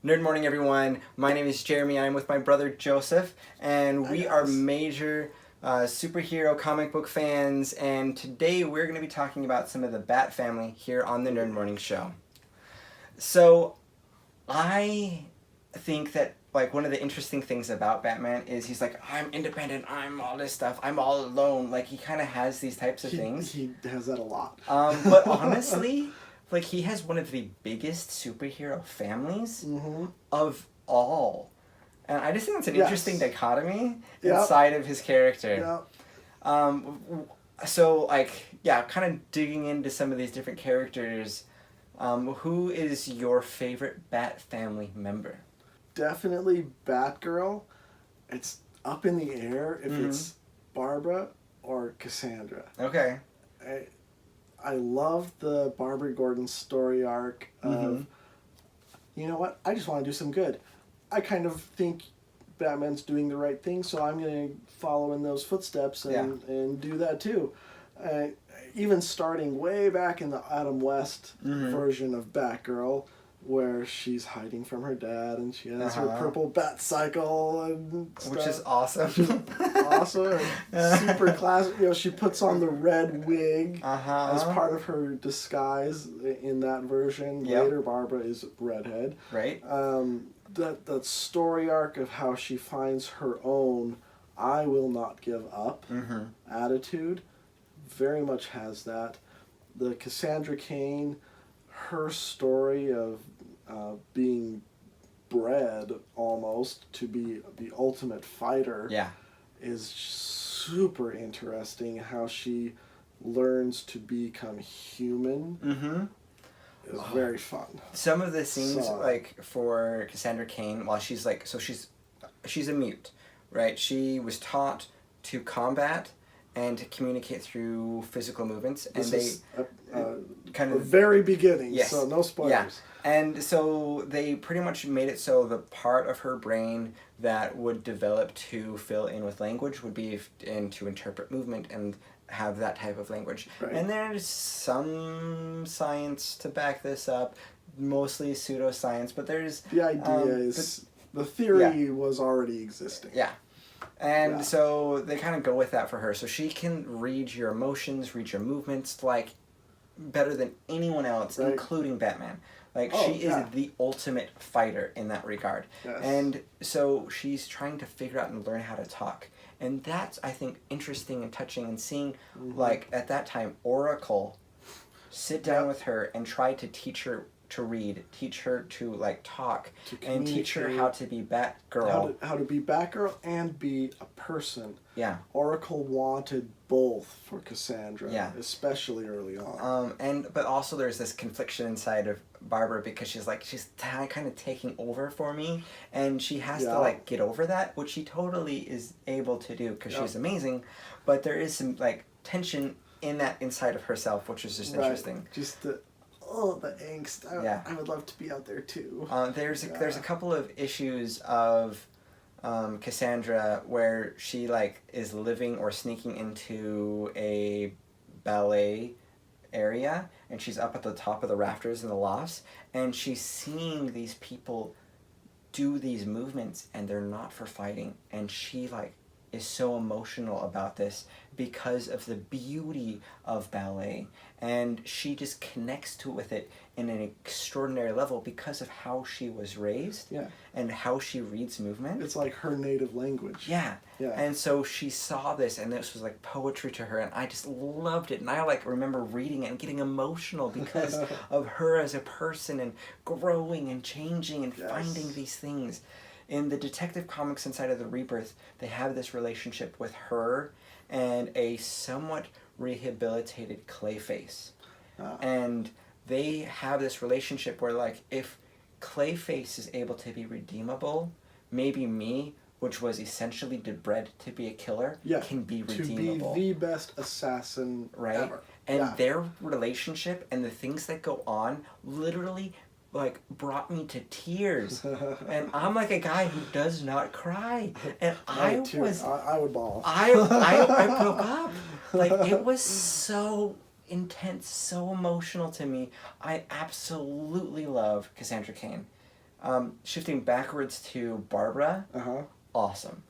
Nerd morning, everyone. My name is Jeremy. I'm with my brother Joseph, and we are major superhero comic book fans. And today we're going to be talking about some of the Bat family here on the Nerd Morning Show. So, I think that one of the interesting things about Batman is he's like, I'm independent, I'm all this stuff, I'm all alone. Like, he kind of has these types of things. He has that a lot. But honestly, he has one of the biggest superhero families of all. And I just think that's an interesting dichotomy inside of his character. So, kind of digging into some of these different characters, who is your favorite Bat family member? Definitely Batgirl. It's up in the air if it's Barbara or Cassandra. Okay. I love the Barbara Gordon story arc of, you know what, I just want to do some good. I kind of think Batman's doing the right thing, so I'm going to follow in those footsteps and do that too. Even starting way back in the Adam West version of Batgirl, where she's hiding from her dad and she has her purple bat cycle and stuff. Which is awesome. Awesome. And super classic. You know, she puts on the red wig as part of her disguise in that version. Later, Barbara is redhead. Right. That story arc of how she finds her own I will not give up attitude very much has that. The Cassandra Cain, her story of being bred almost to be the ultimate fighter is super interesting. How she learns to become human is very fun. Some of the scenes for Cassandra Cain, while she's she's a mute, right? She was taught to combat and to communicate through physical movements, and this kind of the very beginning, so no spoilers. Yeah. And so they pretty much made it so the part of her brain that would develop to fill in with language would be to interpret movement and have that type of language. Right. And there's some science to back this up, mostly pseudoscience, but there's... The idea is... the theory was already existing. Yeah. And so they kind of go with that for her. So she can read your emotions, read your movements, better than anyone else, including Batman. She is the ultimate fighter in that regard. Yes. And so she's trying to figure out and learn how to talk. And that's, I think, interesting and touching, and seeing, at that time, Oracle sit down with her and try to teach her to read, teach her to talk, and teach her how to be Batgirl. How to be Batgirl and be a person. Yeah. Oracle wanted both for Cassandra, especially early on. But also there's this confliction inside of Barbara, because she's kind of taking over for me, and she has to get over that, which she totally is able to do because she's amazing. But there is some tension in that inside of herself, which is just interesting. Just the angst. I would love to be out there too. There's a couple of issues of Cassandra where she is living or sneaking into a ballet area, and she's up at the top of the rafters in the lofts, and she's seeing these people do these movements, and they're not for fighting, and she is so emotional about this because of the beauty of ballet, and she just connects with it in an extraordinary level because of how she was raised and how she reads movement. It's like her native language. Yeah. And so she saw this, and this was poetry to her, and I just loved it. And I remember reading it and getting emotional because of her as a person, and growing and changing and finding these things. In the Detective Comics inside of the Rebirth, they have this relationship with her and a somewhat rehabilitated Clayface. And they have this relationship where, if Clayface is able to be redeemable, maybe me, which was essentially bred to be a killer, can be redeemable. To be the best assassin ever. And their relationship and the things that go on literally brought me to tears. And I'm a guy who does not cry, and I would bawl. I broke up. It was so intense, so emotional to me. I absolutely love Cassandra Cain. Shifting backwards to Barbara, awesome.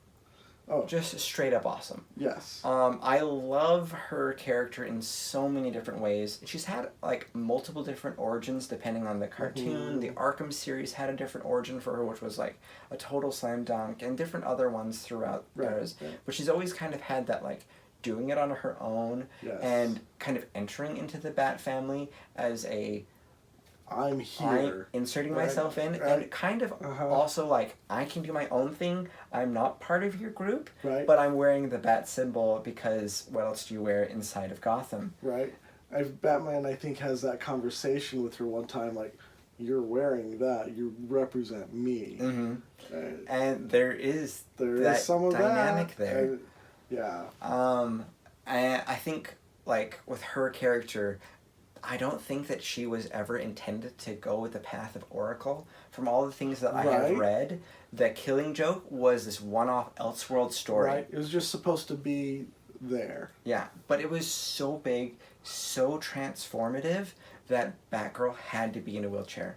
Oh. Just straight up awesome. Yes. I love her character in so many different ways. She's had like multiple different origins depending on the cartoon. The Arkham series had a different origin for her, which was like a total slam dunk, and different other ones throughout theirs. Right. But she's always kind of had that like doing it on her own and kind of entering into the Bat family as a I'm here. Inserting myself in, and kind of also like, I can do my own thing. I'm not part of your group, but I'm wearing the Bat symbol because what else do you wear inside of Gotham? Right. Batman, I think, has that conversation with her one time, like, you're wearing that, you represent me. And there is some of dynamic that. there. Yeah. I think, like, with her character, I don't think that she was ever intended to go with the path of Oracle. From all the things that I have read, the Killing Joke was this one-off Elseworld story. Right. It was just supposed to be there. Yeah, but it was so big, so transformative that Batgirl had to be in a wheelchair.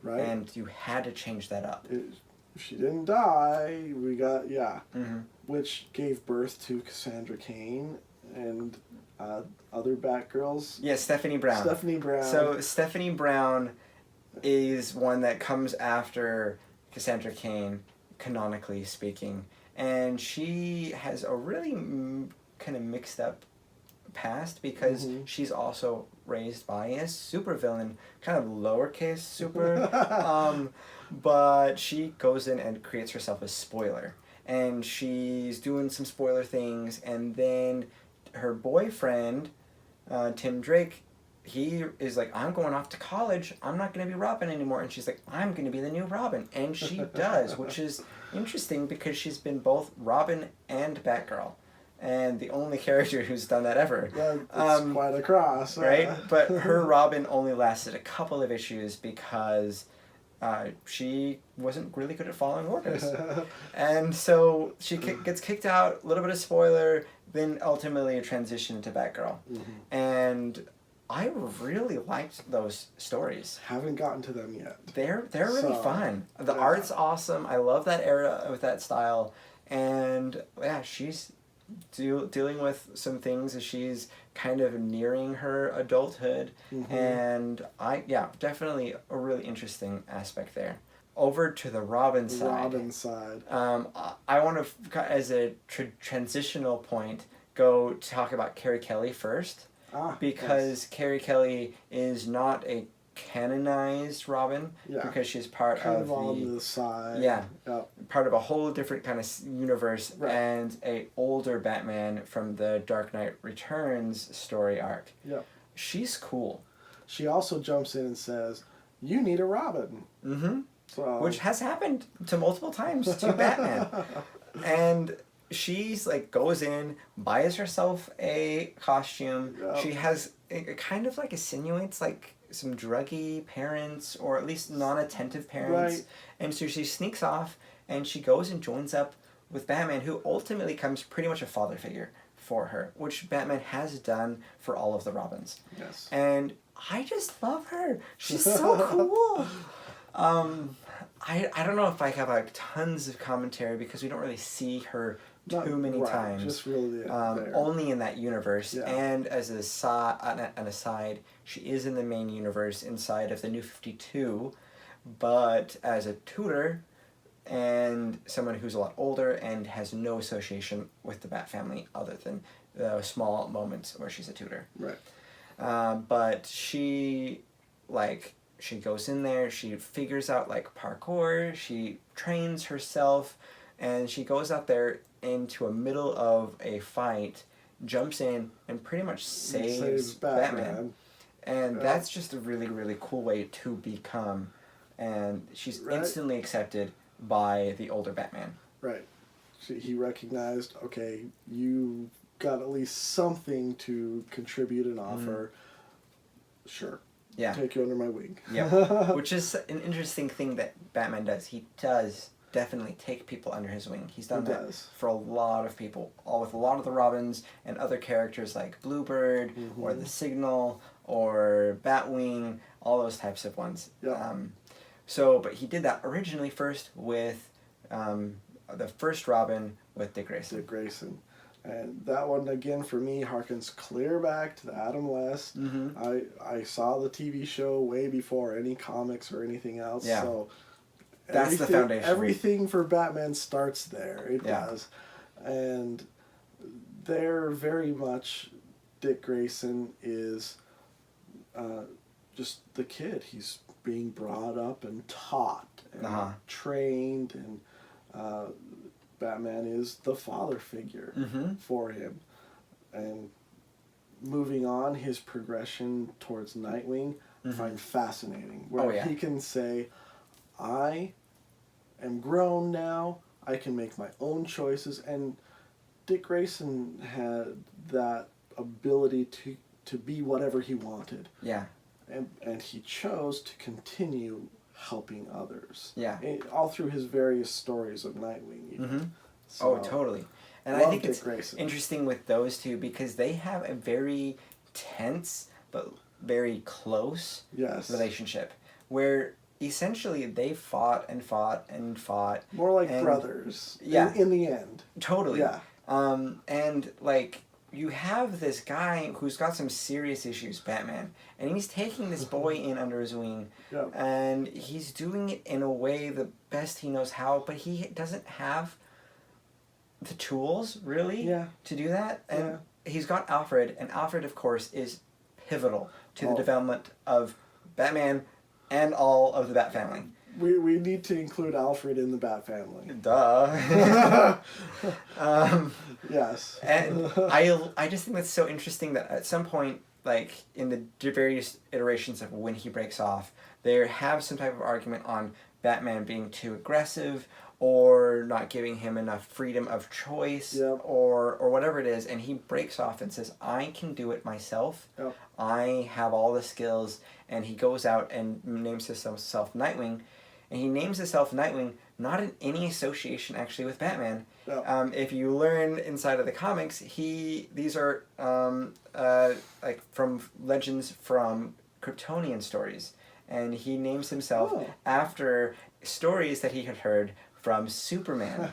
Right. And you had to change that up. If she didn't die, we got, which gave birth to Cassandra Cain and other Batgirls. Yeah, Stephanie Brown. So Stephanie Brown is one that comes after Cassandra Cain, canonically speaking. And she has a really kind of mixed up past because she's also raised by a supervillain, kind of lowercase super. But she goes in and creates herself a spoiler. And she's doing some spoiler things, and then her boyfriend, Tim Drake, he is like, I'm going off to college, I'm not going to be Robin anymore. And she's like, I'm going to be the new Robin. And she does, which is interesting because she's been both Robin and Batgirl. And the only character who's done that ever. That's quite a cross. Right? But her Robin only lasted a couple of issues because she wasn't really good at following orders. And so she gets kicked out, a little bit of spoiler, then ultimately a transition to Batgirl. And I really liked those stories. Haven't gotten to them yet. They're really fun. The art's awesome. I love that era with that style. And yeah, she's dealing with some things as she's kind of nearing her adulthood. And definitely a really interesting aspect there. Over to the Robin side. I want to, as a transitional point, go talk about Carrie Kelley first. Because Carrie Kelley is not a canonized Robin because she's part of on the side. Part of a whole different kind of universe and a older Batman from the Dark Knight Returns story arc. She's cool. She also jumps in and says, "You need a Robin." So, which has happened to multiple times to Batman. And she's like goes in, buys herself a costume. She has it kind of like insinuates like some druggy parents or at least non-attentive parents. And so she sneaks off and she goes and joins up with Batman, who ultimately becomes pretty much a father figure for her, which Batman has done for all of the Robins. And I just love her. She's so cool. I don't know if I have like tons of commentary because we don't really see her too many times. Just really only in that universe. And as an aside, she is in the main universe inside of the New 52, but as a tutor and someone who's a lot older and has no association with the Bat family other than the small moments where she's a tutor. But she goes in there, she figures out like parkour, she trains herself, and she goes out there into a middle of a fight, jumps in, and pretty much saves Batman. And that's just a really, really cool way to become. And she's instantly accepted by the older Batman. He recognized, okay, you got at least something to contribute and offer. Sure. Take you under my wing. Which is an interesting thing that Batman does. He does definitely take people under his wing. He's done that for a lot of people, all with a lot of the Robins and other characters like Bluebird or the Signal or Batwing, all those types of ones. But he did that originally first with the first Robin with Dick Grayson. Dick Grayson. And that one, again, for me, harkens clear back to the Adam West. I saw the TV show way before any comics or anything else. Yeah. So that's the foundation. Everything for Batman starts there. It does. And they're very much... Dick Grayson is just the kid. He's being brought up and taught and trained, and Batman is the father figure for him. And moving on, his progression towards Nightwing, I find fascinating. Where he can say, I am grown now, I can make my own choices, and Dick Grayson had that ability to be whatever he wanted. Yeah. And he chose to continue helping others. Yeah. All through his various stories of Nightwing. Even. So, totally. And I think it's interesting with those two because they have a very tense but very close relationship where essentially they fought and fought and fought. More like brothers. Yeah. In the end. Totally. Yeah. And like... You have this guy who's got some serious issues, Batman, and he's taking this boy in under his wing, and he's doing it in a way the best he knows how, but he doesn't have the tools, really, to do that. And he's got Alfred, and Alfred, of course, is pivotal to the development of Batman and all of the Bat family. We need to include Alfred in the Bat family. Duh. Yes. And I just think that's so interesting that at some point, like in the various iterations of when he breaks off, they have some type of argument on Batman being too aggressive or not giving him enough freedom of choice or whatever it is, and he breaks off and says, I can do it myself. I have all the skills, and he goes out and names himself Nightwing. And he names himself Nightwing not in any association actually with Batman. If you learn inside of the comics, these are like from legends from Kryptonian stories. And he names himself after stories that he had heard from Superman.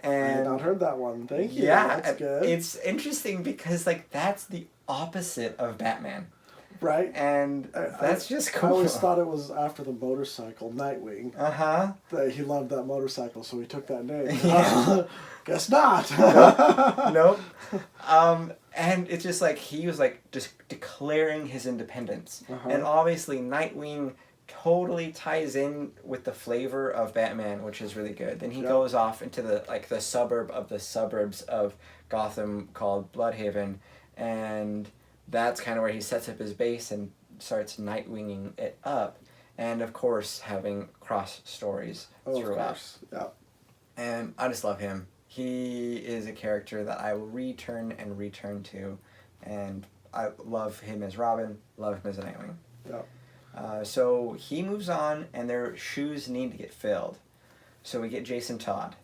And I had not heard that one. Thank you. Yeah, that's good. It's interesting because like that's the opposite of Batman. Right. And that's just cool. I always thought it was after the motorcycle, Nightwing. That he loved that motorcycle, so he took that name. Guess not. Nope. And it's just like he was like just declaring his independence. And obviously Nightwing totally ties in with the flavor of Batman, which is really good. Then he goes off into the suburb of the suburbs of Gotham called Bloodhaven, and that's kind of where he sets up his base and starts Nightwinging it up, and of course having cross stories throughout. And I just love him. He is a character that I will return to, and I love him as Robin, love him as a Nightwing. So he moves on, and their shoes need to get filled. So we get Jason Todd.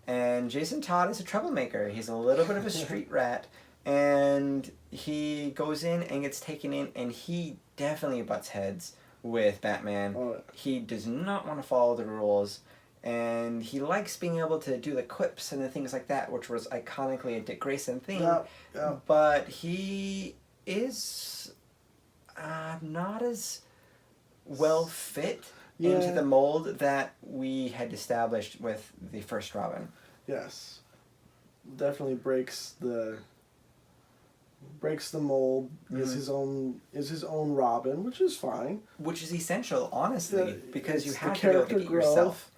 And Jason Todd is a troublemaker. He's a little bit of a street rat. And he goes in and gets taken in, and he definitely butts heads with Batman. He does not want to follow the rules, and he likes being able to do the quips and the things like that, which was iconically a Dick Grayson thing. But he is not as well fit into the mold that we had established with the first Robin. Yes. Definitely breaks the mold, is his own Robin, which is fine. Which is essential, honestly, because you have to be able to get yourself.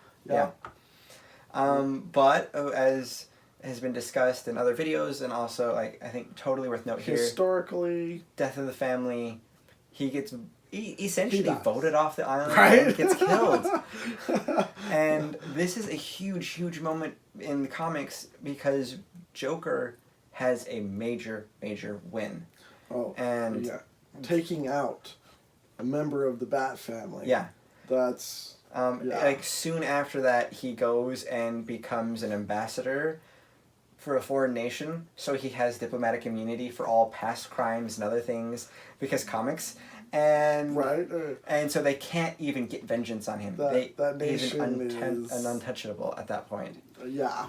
But as has been discussed in other videos, and also I think totally worth note here. Historically, Death of the Family, he gets essentially voted off the island and gets killed. And this is a huge, huge moment in the comics because Joker has a major, major win. Taking out a member of the Bat family. That's... Like, soon after that, he goes and becomes an ambassador for a foreign nation, so he has diplomatic immunity for all past crimes and other things, because comics. and right, and so they can't even get vengeance on him. that nation is is untouchable at that point. Yeah.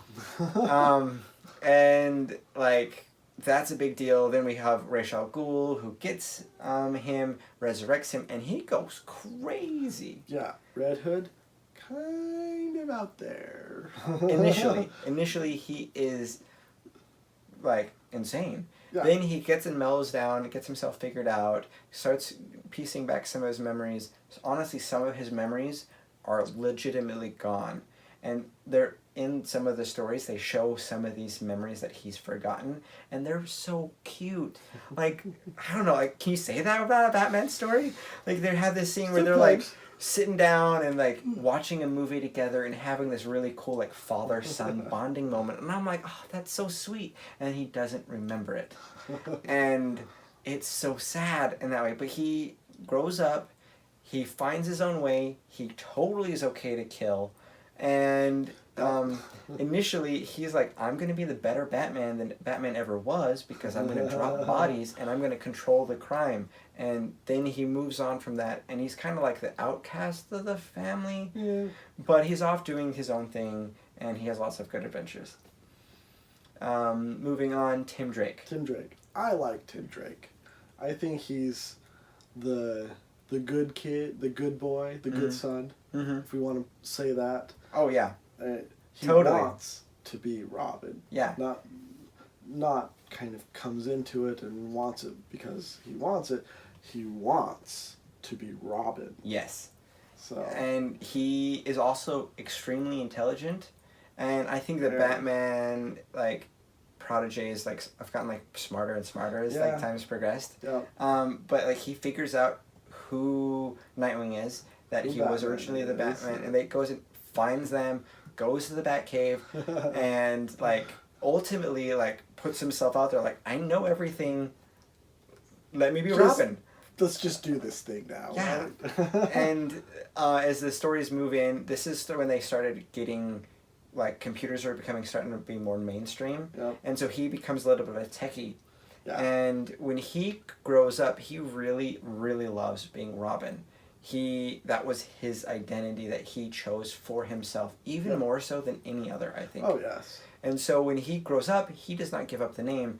And like that's a big deal. Then we have Ra's al Ghul who gets him, resurrects him, and he goes crazy. Yeah, Red Hood, kind of out there. Initially he is like insane. Yeah. Then he gets and mellows down, gets himself figured out, starts piecing back some of his memories. Honestly, some of his memories are legitimately gone. And they're in some of the stories, they show some of these memories that he's forgotten, and they're so cute. Like, I don't know, like, can you say that about a Batman story? Like, they have this scene where they're, like, sitting down and, like, watching a movie together and having this really cool, like, father-son bonding moment. And I'm like, oh, that's so sweet. And he doesn't remember it. And it's so sad in that way. But he grows up, he finds his own way, he totally is okay to kill. And initially, he's like, I'm going to be the better Batman than Batman ever was because I'm going to drop bodies and I'm going to control the crime. And then he moves on from that, and he's kind of like the outcast of the family. Yeah. But he's off doing his own thing, and he has lots of good adventures. Moving on, Tim Drake. Tim Drake. I like Tim Drake. I think he's the good kid, the good boy, the good son, if we want to say that. Oh, yeah. He Totally. wants to be Robin. Yeah. Not kind of comes into it and wants it because he wants it. He wants to be Robin. Yes. So. And he is also extremely intelligent. And I think that Batman, like, proteges, like, have gotten, like, smarter and smarter as, like, time's progressed. Yeah. But, like, he figures out who Nightwing is, that he was originally the Batman, and they goes and finds them, goes to the Batcave, and, like, ultimately, like, puts himself out there, like, I know everything, let me be Robin. Let's just do this thing now. Yeah. Right? And as the stories move in, this is when they started getting, like, computers are starting to be more mainstream. Yep. And so he becomes a little bit of a techie. Yeah. And when he grows up, he really, really loves being Robin. That was his identity that he chose for himself, even more so than any other, I think. Oh, yes. And so when he grows up, he does not give up the name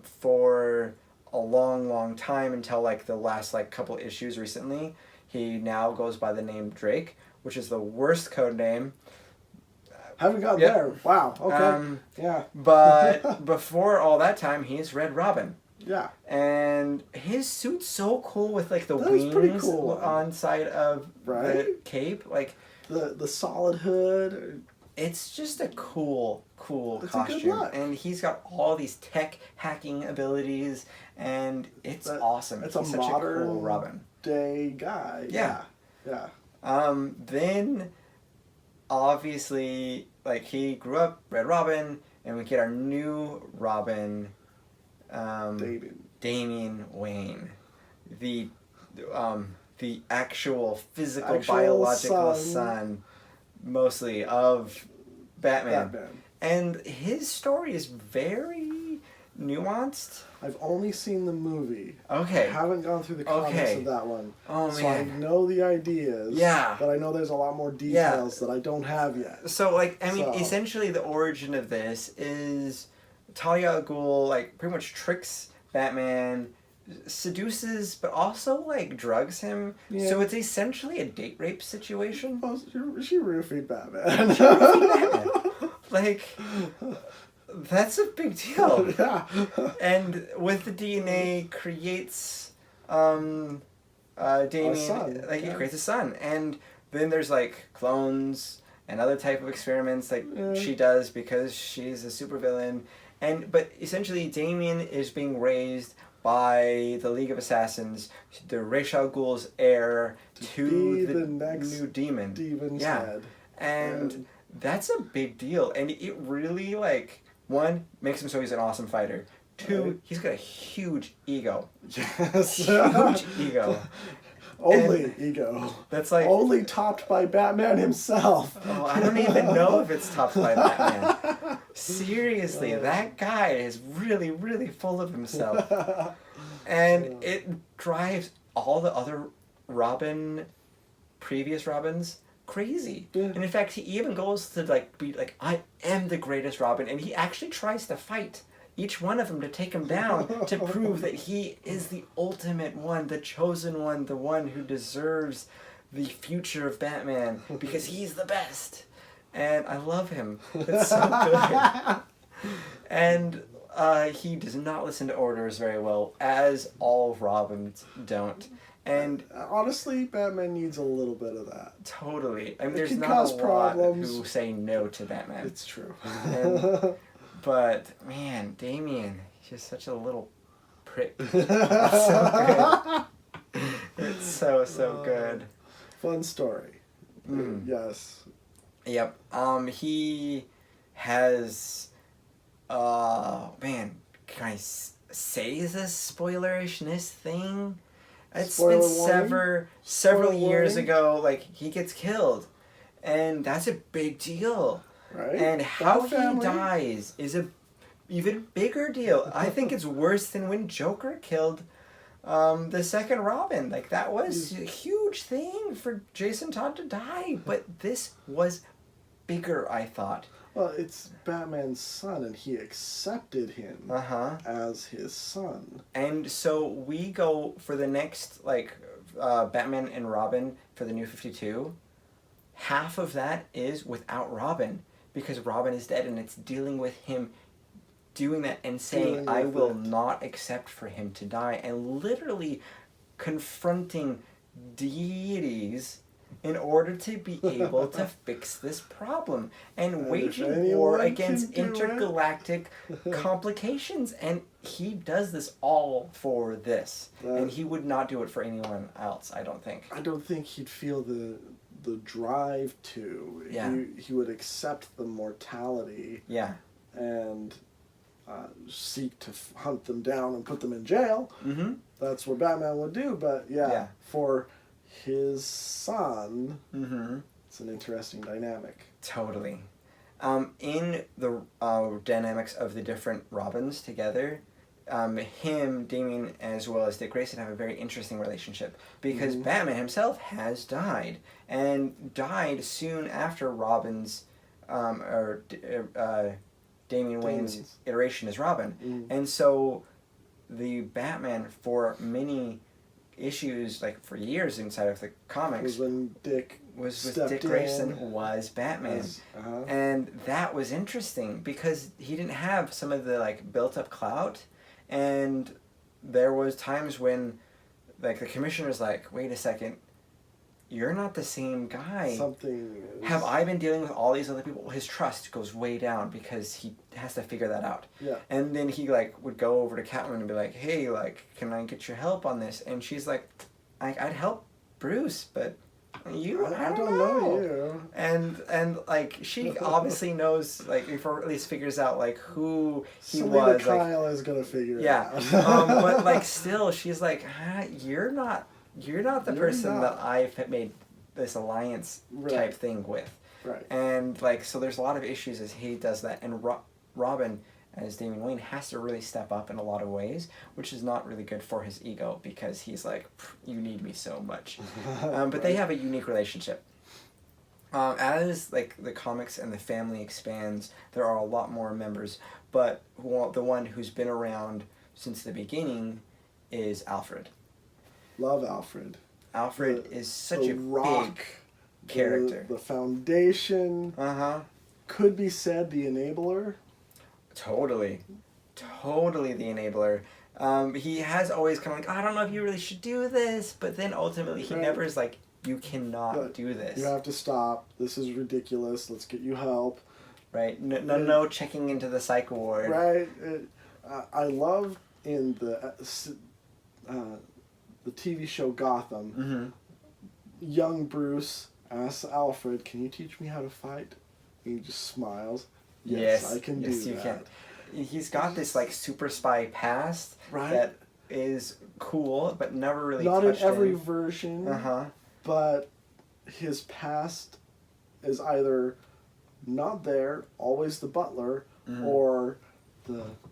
for a long, long time until, like, the last, like, couple issues recently. He now goes by the name Drake, which is the worst code name. Haven't got there. Wow. Okay. Yeah. But before all that time, he's Red Robin. Yeah. And his suit's so cool with, like, the That is pretty wings cool. on side of the cape. Like, the solid hood. it's just a cool It's costume. a good look. And he's got all these tech hacking abilities, and it's awesome. It's he's a such modern a cool Robin. day guy. Yeah. Yeah. Then, obviously, like, he grew up Red Robin, and we get our new Robin, Damian Wayne, the actual physical biological son, mostly of Batman. And his story is very nuanced. I've only seen the movie. Okay. I haven't gone through the comics of that one. Oh, so man. I know the ideas. Yeah. But I know there's a lot more details that I don't have yet. So, like, I mean, essentially the origin of this is Talia al Ghul, like, pretty much tricks Batman, seduces, but also, like, drugs him. Yeah. So it's essentially a date rape situation. Oh, she roofied Batman. Like, that's a big deal. Yeah. And with the DNA creates Damian, like, it creates a son. And then there's, like, clones and other type of experiments like she does because she's a supervillain. But essentially Damian is being raised by the League of Assassins, the Ra's al Ghul's heir to the next new demon. Demon's head. And that's a big deal. And it really, like, one, makes him so he's an awesome fighter. Two, he's got a huge ego. Yes. Huge ego. Only ego. That's like... Only topped by Batman himself. Oh, I don't even know if it's topped by Batman. Seriously, that guy is really, really full of himself. And it drives all the other previous Robins, crazy. Yeah. And in fact, he even goes to like be like, I am the greatest Robin, and he actually tries to fight each one of them to take him down to prove that he is the ultimate one, the chosen one, the one who deserves the future of Batman because he's the best. And I love him. It's so good. And he does not listen to orders very well, as all Robins don't. And honestly, Batman needs a little bit of that. Totally. I mean, there's can not cause a problems. lot who say no to Batman. It's true. But, man, Damian, he's just such a little prick. It's so good. It's so good. Fun story. Mm. Yes. Yep. He has, man, can I say this spoilerishness thing? It's Spoiler been warning? several Spoiler years warning? ago, like, he gets killed. And that's a big deal. Right? And how Bat he family? dies is a even bigger deal. I think it's worse than when Joker killed the second Robin. Like, that was a huge thing for Jason Todd to die. But this was bigger, I thought. Well, it's Batman's son, and he accepted him as his son. And so we go for the next, like, Batman and Robin for the New 52. Half of that is without Robin, because Robin is dead, and it's dealing with him doing that and saying, I will not accept for him to die, and literally confronting deities in order to be able to fix this problem and waging war against intergalactic complications. And he does this all for this. And he would not do it for anyone else, I don't think. I don't think he'd feel the drive to. Yeah. He would accept the mortality. Yeah. And seek to hunt them down and put them in jail. Mm-hmm. That's what Batman would do. But for his son, it's an interesting dynamic. Totally. In the dynamics of the different Robins together, Damian, as well as Dick Grayson have a very interesting relationship because Batman himself has died, and died soon after Robin's, Damian Wayne's iteration as Robin. And so the Batman, for many issues, like for years inside of the comics, was when Dick Grayson was Batman. And that was interesting because he didn't have some of the like built up clout, and there was times when like the commissioner's like, wait a second, you're not the same guy. Have I been dealing with all these other people? His trust goes way down because he has to figure that out. Yeah. And then he like would go over to Catwoman and be like, hey, like, can I get your help on this? And she's like, I'd help Bruce, but you, I don't know you. And like she obviously knows, like, or at least figures out like who he Somebody was. Kyle is gonna figure it out. But like still, she's like, you're not the person that I've made this alliance type thing with. Right. And like so, there's a lot of issues as he does that, and Robin, as Damian Wayne, has to really step up in a lot of ways, which is not really good for his ego because he's like, you need me so much. But they have a unique relationship. As like the comics and the family expands, there are a lot more members, but the one who's been around since the beginning is Alfred. Love Alfred. Alfred is such a rock, big character. The foundation. Could be said the enabler. Totally the enabler. He has always kind of like, I don't know if you really should do this, but then ultimately he never is like, you cannot do this. You have to stop. This is ridiculous. Let's get you help. Right. No checking into the psych ward. Right. I love in the TV show Gotham, young Bruce asks Alfred, can you teach me how to fight? And he just smiles. Yes, I can do that. You can. He's got this like super spy past that is cool, but never really not touched in every him. version, but his past is either not there, always the butler, or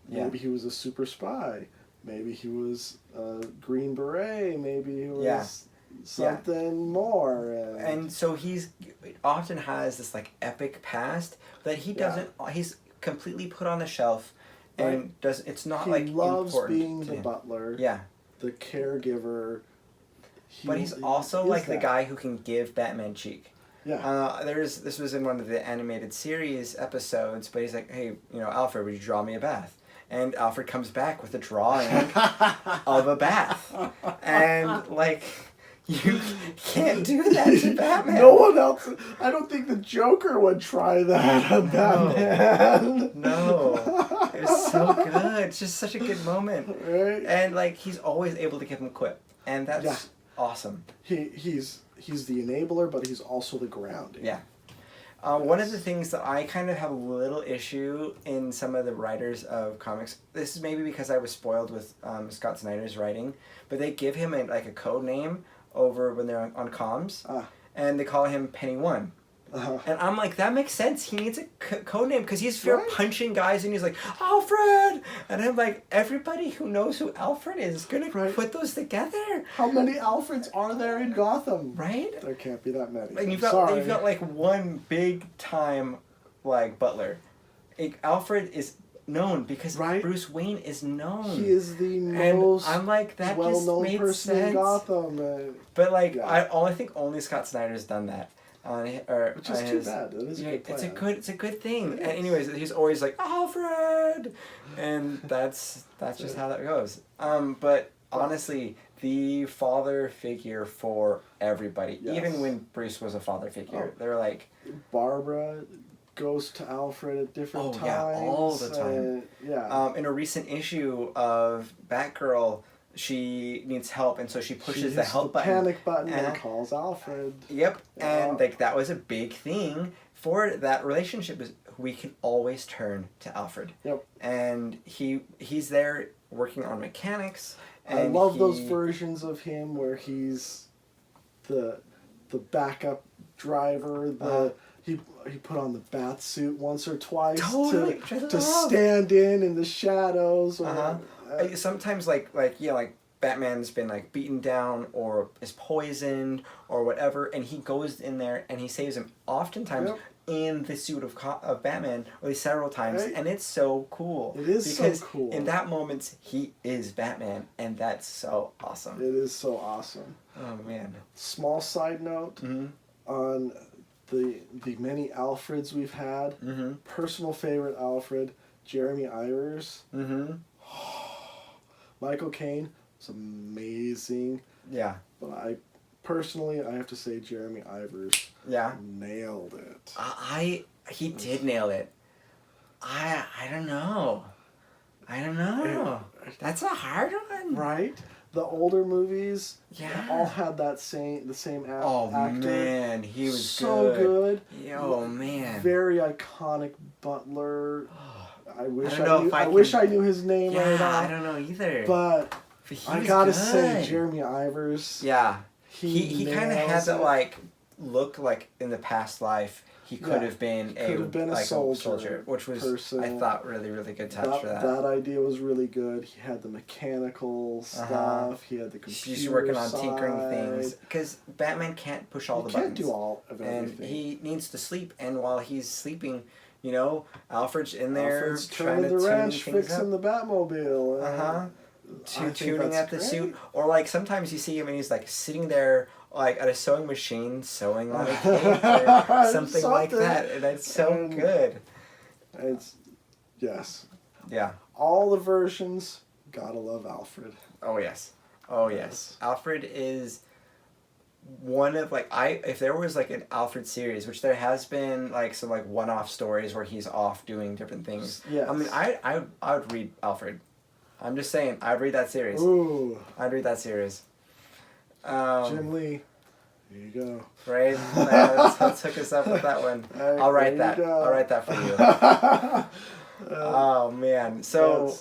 maybe he was a super spy. Maybe he was a Green Beret. Maybe he was something more. And so he's often has this like epic past that he doesn't. He's completely put on the shelf, and does. It's not he like loves important being to the him. butler. Yeah. The caregiver. But he's also like the guy who can give Batman cheek. Yeah. This was in one of the animated series episodes, but he's like, hey, Alfred, would you draw me a bath? And Alfred comes back with a drawing of a bath. And, like, you can't do that to Batman. No one else. I don't think the Joker would try that on Batman. No. It was so good. It's just such a good moment. Right? And, like, he's always able to give him a quip. And that's awesome. He's the enabler, but he's also the grounding. Yeah. One of the things that I kind of have a little issue in some of the writers of comics, this is maybe because I was spoiled with Scott Snyder's writing, but they give him a code name over when they're on comms, and they call him Penny One. And I'm like, that makes sense. He needs a code name because he's punching guys and he's like, Alfred! And I'm like, everybody who knows who Alfred is going to put those together. How many Alfreds are there in Gotham? Right? There can't be that many. And you've got like one big time like butler. Alfred is known because Bruce Wayne is known. He is the most I'm like, that well-known just made person sense. in Gotham. But like, I think only Scott Snyder's done that. Which is too bad. It is a good plan. It's a good thing. And anyways, he's always like, Alfred, and that's just how that goes. But honestly, the father figure for everybody, even when Bruce was a father figure, they're like, Barbara goes to Alfred at different times. Yeah, all the time. In a recent issue of Batgirl, she needs help, and so she pushes the help button. Panic button and calls Alfred. Yep, and like that was a big thing for that relationship. Is we can always turn to Alfred. Yep. And he's there working on mechanics. And I love those versions of him where he's the backup driver. He put on the bat suit once or twice to stand in the shadows. Sometimes like Batman's been like beaten down or is poisoned or whatever, and he goes in there and he saves him. Oftentimes in the suit of Batman, or at least several times, and it's so cool. It is because so cool. In that moment, he is Batman, and that's so awesome. It is so awesome. Oh man. Small side note on the many Alfreds we've had. Personal favorite Alfred, Jeremy Irons. Michael Cain was amazing. Yeah. But I have to say Jeremy Irons nailed it. He did nail it. I don't know. That's a hard one. Right? The older movies, yeah, all had the same actor. Oh man, he was so good. Oh man, very iconic butler. I wish I knew his name right now. I don't know either. But I gotta say, Jeremy Irons. Yeah, he kind of had that like look like in the past life. He could have been a soldier, which was I thought really good touch for that. That idea was really good. He had the mechanical stuff. He had the computer He's working on side. tinkering things because Batman can't push all the buttons. He can't do all of everything. And he needs to sleep. And while he's sleeping, Alfred's in there Alfred's trying to the tune wrench, things fixing up. the Batmobile. Tuning at the suit, or like sometimes you see him and he's like sitting there like at a sewing machine sewing on a cape or something like that, and it's so good. It's yeah. All the versions, gotta love Alfred. Oh yes. Alfred is one of if there was like an Alfred series, which there has been like some like one-off stories where he's off doing different things. Yes. I mean, I would read Alfred. I'm just saying, I'd read that series. Ooh. I'd read that series. Jim Lee. Here you go. Right? Let's hook us up with that one. I'll write that. I'll write that for you. Oh, man. So,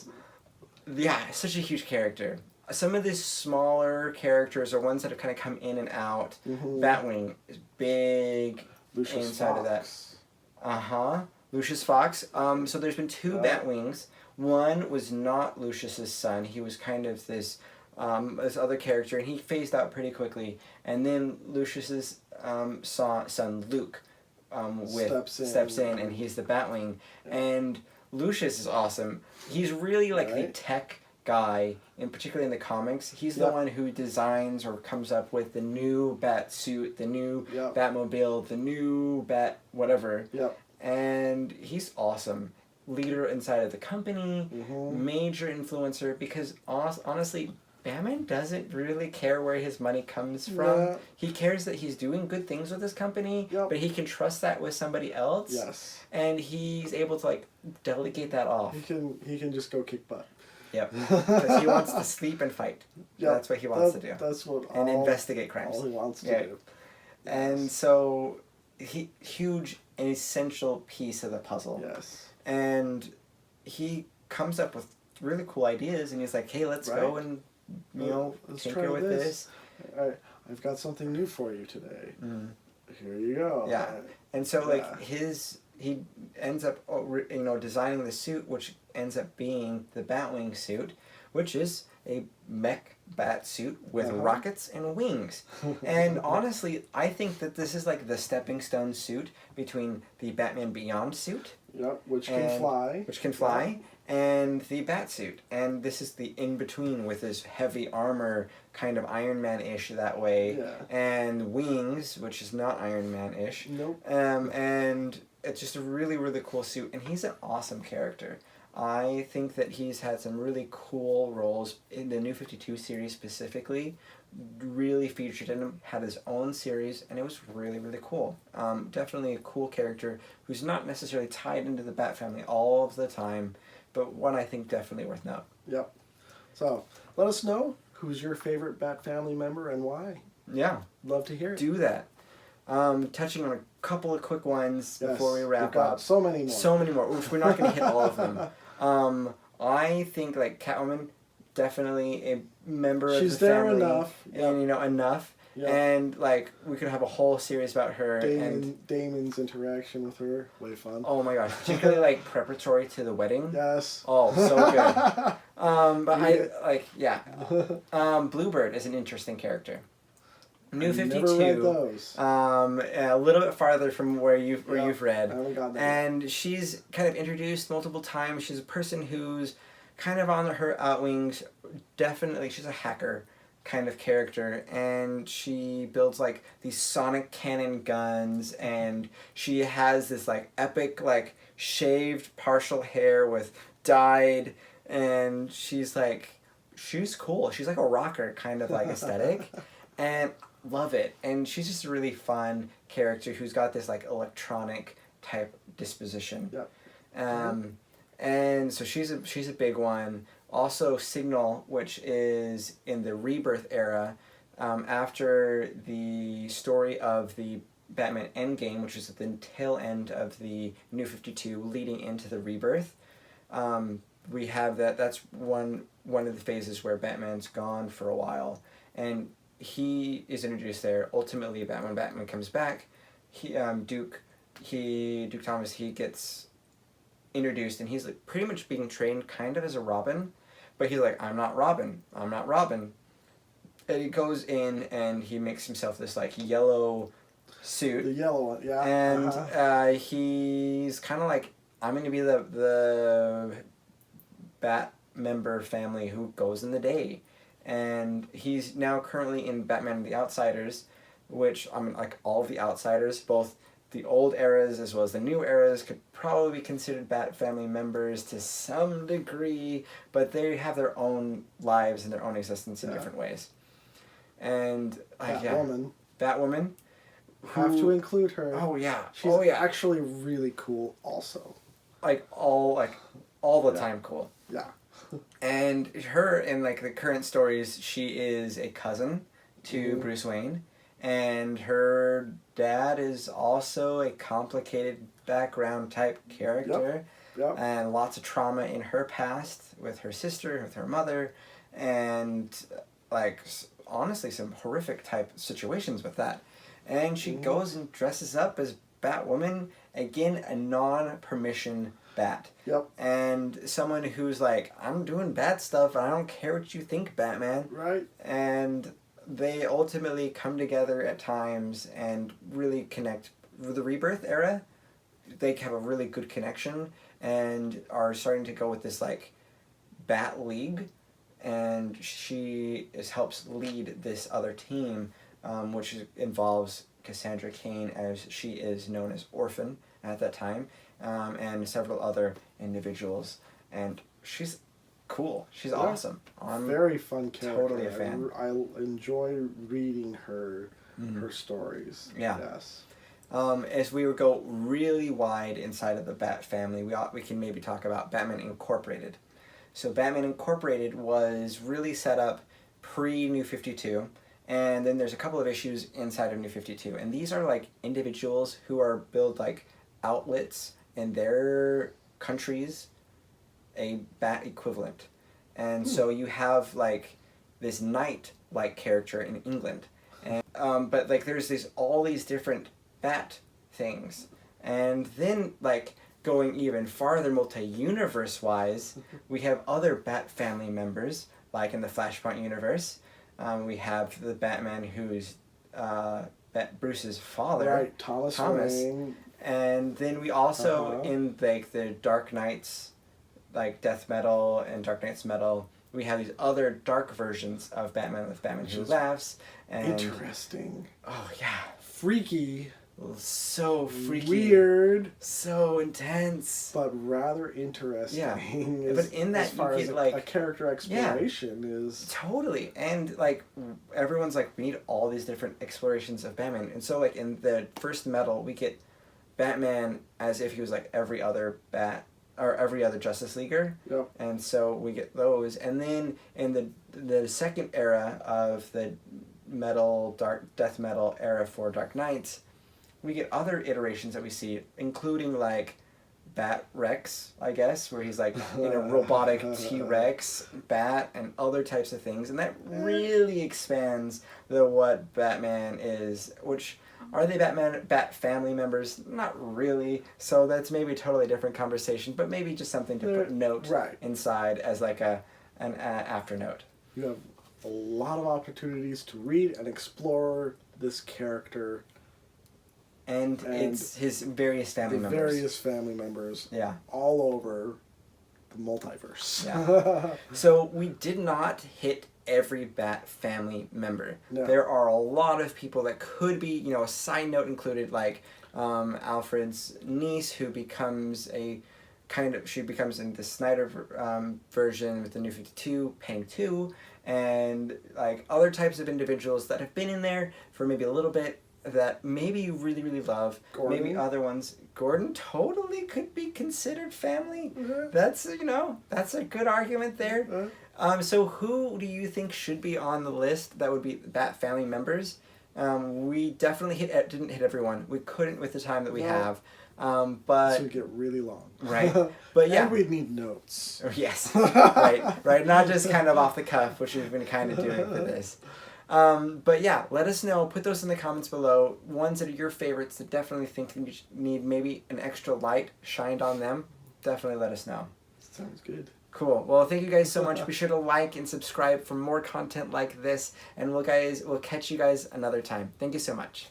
such a huge character. Some of these smaller characters are ones that have kind of come in and out. Batwing is big Lucius inside Fox. of that. Lucius Fox. So there's been two Batwings. One was not Lucius's son. He was kind of this other character, and he phased out pretty quickly. And then Lucius's son Luke steps in, and he's the Batwing. Yeah. And Lucius is awesome. He's really like the tech guy, and particularly in the comics. He's the one who designs or comes up with the new bat suit, the new Batmobile, the new bat whatever. Yep. And he's awesome. Leader inside of the company, major influencer, because honestly, Batman doesn't really care where his money comes from. Yeah. He cares that he's doing good things with his company, but he can trust that with somebody else. Yes. And he's able to like delegate that off. He can just go kick butt. Yep. Because he wants to sleep and fight. Yep. That's what he wants to do. That's what and investigate crimes. All he wants to do. Yes. And so huge and essential piece of the puzzle. Yes. And he comes up with really cool ideas, and he's like, "Hey, let's go and tinker with this. I've got something new for you today. Here you go." Yeah, and so like he ends up designing the suit, which ends up being the Batwing suit, which is a mech bat suit with rockets and wings. And honestly, I think that this is like the stepping stone suit between the Batman Beyond suit. Yep, which can fly. And the Batsuit. And this is the in-between with his heavy armor, kind of Iron Man-ish that way. Yeah. And wings, which is not Iron Man-ish. Nope. And it's just a really, really cool suit. And he's an awesome character. I think that he's had some really cool roles in the New 52 series specifically. Really featured in him, had his own series, and it was really, really cool. Definitely a cool character who's not necessarily tied into the Bat family all of the time, but one I think definitely worth note. Yep. So, let us know who's your favorite Bat family member and why. Yeah. Love to hear it. Do that. Touching on a couple of quick ones before we wrap up. So many more. So many more. We're not going to hit all of them. I think like Catwoman, definitely a member of the family. She's there enough. And enough. Yep. And like we could have a whole series about her. Damian's interaction with her, way fun. Oh my gosh, particularly like preparatory to the wedding. Yes. Oh, so good. But Bluebird is an interesting character. New 52. Never read those. A little bit farther from where you've read. I haven't got that. And she's kind of introduced multiple times. She's a person who's kind of on her outwings. Definitely, she's a hacker kind of character, and she builds like these sonic cannon guns, and she has this like epic like shaved partial hair with dyed, and she's cool. She's like a rocker kind of like aesthetic, and love it. And she's just a really fun character who's got this like electronic type disposition. Yep. And so she's a big one. Also, Signal, which is in the Rebirth era, after the story of the Batman Endgame, which is at the tail end of the New 52, leading into the Rebirth. We have that's one of the phases where Batman's gone for a while, and he is introduced there. Ultimately, Batman comes back. Duke Thomas, he gets introduced, and he's like pretty much being trained kind of as a Robin. But he's like, I'm not Robin. And he goes in and he makes himself this like yellow suit. The yellow one, yeah. And he's kind of like, I'm going to be the Bat member family who goes in the day. And he's now currently in Batman and the Outsiders, which like all of the Outsiders, both the old eras as well as the new eras, could probably be considered Bat family members to some degree, but they have their own lives and their own existence in different ways. And Batwoman. Have to include her. Oh yeah. She's actually really cool also. All the time cool. Yeah. And her in like the current stories, she is a cousin to Bruce Wayne. And her dad is also a complicated background type character. Yep. And lots of trauma in her past with her sister, with her mother, and like honestly some horrific type situations with that. And she goes and dresses up as Batwoman Again, a non-permission bat. Yep. And someone who's like, I'm doing bad stuff, and I don't care what you think, Batman. Right. And they ultimately come together at times and really connect. With the Rebirth era, they have a really good connection and are starting to go with this, like, Bat League. And she helps lead this other team, which involves Cassandra Cain, as she is known as Orphan at that time, and several other individuals. And she's cool. She's awesome. I'm very fun character. Totally a fan. I enjoy reading her stories. Yeah. Yes. As we go really wide inside of the Bat family, we can maybe talk about Batman Incorporated. So Batman Incorporated was really set up pre-New 52, and then there's a couple of issues inside of New 52, and these are like individuals who are build like outlets in their countries, a Bat equivalent. And so you have like this knight-like character in England, and but like there's all these different Bat things, and then like going even farther multi-universe wise, we have other Bat family members, like in the Flashpoint universe. We have the Batman who's Bruce's father, right, Thomas. Wayne. And then we also in like the Dark Knights, like Death Metal and Dark Knights Metal, we have these other dark versions of Batman with Batman Who Laughs. And interesting. Oh yeah, freaky. So freaky, weird, so intense, but rather interesting. Yeah, but in that as far you get as like a character exploration is totally, and like everyone's like, we need all these different explorations of Batman, and so like in the first Metal we get Batman as if he was like every other Bat or every other Justice Leaguer. Yep. And so we get those, and then in the second era of the Death Metal era for Dark Knights, we get other iterations that we see, including like Bat Rex, I guess, where he's like in a robotic T-Rex bat and other types of things, and that really expands what Batman is. Which are they Bat family members? Not really. So that's maybe a totally different conversation, but maybe just something to note inside as like an after note. You have a lot of opportunities to read and explore this character. And it's his various family members. Various family members. Yeah. All over the multiverse. Yeah. So we did not hit every Bat family member. No. There are a lot of people that could be, a side note included, like Alfred's niece, who becomes she becomes in the Snyder version with the New 52, Penny 2, and like other types of individuals that have been in there for maybe a little bit, that maybe you really, really love. Gordon. Maybe other ones. Gordon totally could be considered family. Mm-hmm. That's a good argument there. Mm-hmm. So who do you think should be on the list that would be Bat family members? We definitely didn't hit everyone. We couldn't with the time that we have. But this would get really long. Right. But yeah. And we'd need notes. Yes. Right. Not just kind of off the cuff, which we've been kind of doing for this. But yeah, let us know. Put those in the comments below. Ones that are your favorites that definitely think you need maybe an extra light shined on them. Definitely let us know. Sounds good. Cool. Well, thank you guys so much. Be sure to like and subscribe for more content like this. And we'll catch you guys another time. Thank you so much.